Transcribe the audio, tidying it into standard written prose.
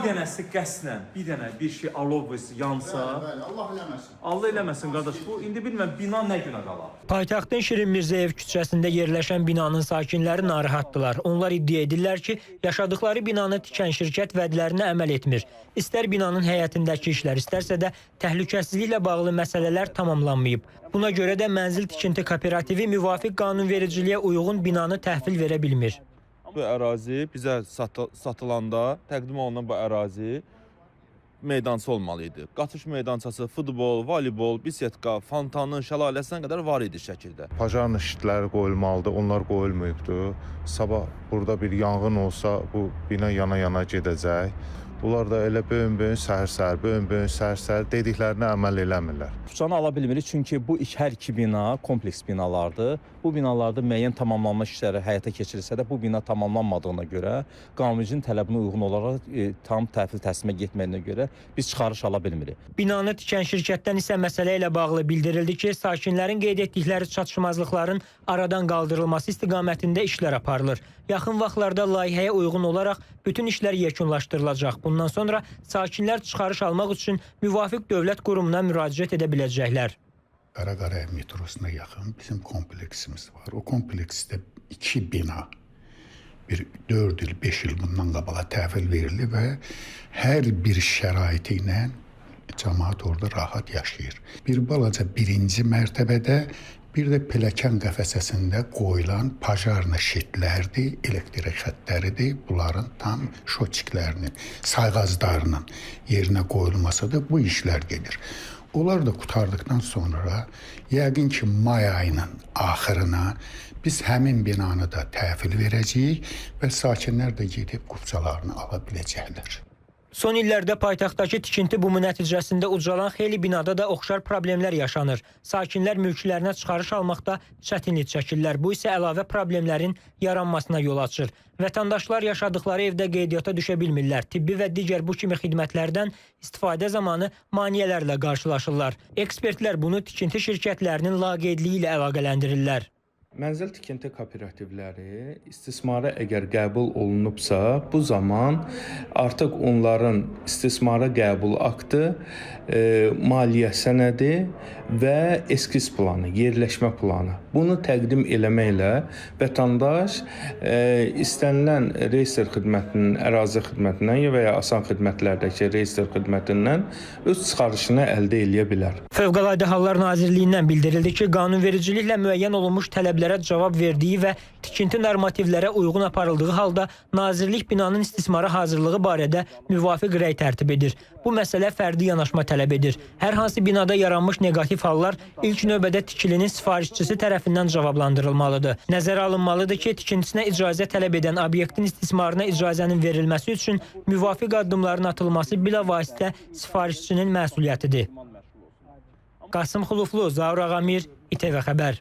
dənəsi qəsdən, bir dənə bir şey alov yansa, Bəli, Allah eləməsin. Allah eləməsin qardaş. Bu indi bilmirəm bina nə günə qalar. Paytaxtın Şirin Mirzəyev küçəsində yerləşən binanın sakinləri narahatdılar. Onlar iddia edirlər ki, yaşadıkları binanı tikən şirkət vədlərinə əməl etmir. İstər binanın həyətindəki işlər, istərsə də təhlükəsizliklə bağlı məsələlər tamamlanmayıb. Buna görə də mənzil tikinti kooperativi müvafiq qanunvericiliyə uyğun binanı təhvil verə bilmir. Bu ərazi bizə satılanda təqdim olunan bu ərazi meydançası olmalı idi. Qaçış meydançası, futbol, voleybol, bisetka, fontanın, şəlaləsinə qədər var idi şəkildə. Pajarın işitləri qoyulmalıdır, onlar qoyulmayıbdır. Sabah burada bir yanğın olsa bu bina yana-yana gedəcək. Bunlar da elə böyün-böyün səhər-səhər, böyün-böyün səhər-səhər dediklərinə əməl eləmirlər. Buçanı ala bilmirik çünki bu hər iki bina kompleks binalardır. Bu binalarda müəyyən tamamlanma işləri həyata keçirilsə də bu bina tamamlanmadığına görə qanunvericinin tələbinə uyğun olaraq tam təhvil təslimə getməyinə görə biz çıxarış ala bilmirik. Binanı tikən şirkətdən isə məsələ ilə bağlı bildirildi ki, sakinlərin qeyd etdikləri çatışmazlıqların aradan qaldırılması istiqamətində işlər aparılır. Yaxın vaxtlarda layihəyə uyğun olaraq bütün işlər yekunlaşdırılacaq. Bundan sonra sakinlər çıxarış almaq üçün müvafiq dövlət qurumuna müraciət edə biləcəklər. Qaraqaya metrosuna yaxın bizim kompleksimiz var. O kompleksdə 2 bina, bir 4 il, 5 il bundan qabağa təhvil verildi və hər bir şəraiti ilə cəmaət orada rahat yaşayır. Bir balaca birinci mərtəbədə bir də pilləkən qəfəsəsində qoyulan pajarna şitlərdir, elektrik xəttləridir. Bunların tam şoçiklərinin, sayğaclarının yerinə qoyulmasıdır. Bu işlər gedir. Onlar da qurtardıqdan sonra yəqin ki, may ayının axırına biz həmin binanı da təhvil verəcəyik və sakinlər də gedib qupçalarını ala biləcəklər. Son illərdə paytaxtdakı tikinti bumu nəticəsində ucalan xeyli binada da oxşar problemlər yaşanır. Sakinlər mülklərinə çıxarış almaqda çətinlik çəkirlər. Bu isə əlavə problemlərin yaranmasına yol açır. Vətəndaşlar yaşadıkları evdə qeydiyyata düşə bilmirlər. Tibbi və digər bu kimi xidmətlərdən istifadə zamanı maneələrlə qarşılaşırlar. Ekspertlər bunu tikinti şirkətlərinin laqeydliyi ilə əlaqələndirirlər. Mənzil tikinti kooperativləri istismara əgər qəbul olunubsa, bu zaman artıq onların istismara qəbul aktı, maliyyə sənədi və eskiz planı, yerləşmə planı. Bunu təqdim eləməklə vətəndaş istənilən reyestr xidmətinin, ərazi xidmətindən və ya asan xidmətlərdəki reyestr xidmətindən öz çıxarışını əldə eləyə bilər. Fövqəladə Hallar Nazirliyindən bildirildi ki, qanunvericiliklə müəyyən olunmuş tələblərə cavab verdiyi və tikinti normativlərə uyğun aparıldığı halda Nazirlik binanın istismara hazırlığı barədə müvafiq rəy tərtib edir. Bu məsələ fərdi yanaşma tələb edir. Hər hansı binada yaranmış neqativ hallar ilk növbədə tikilinin sifarişçisi tərəfindən cavablandırılmalıdır. Nəzərə alınmalıdır ki, tikintisinə icazə tələb edən obyektin istismarına icazənin verilməsi üçün müvafiq addımların atılması bilavasitə sifarişçinin məsuliyyətidir. Qasım Xuluflu, Zaur Ağamir, İTV Xəbər.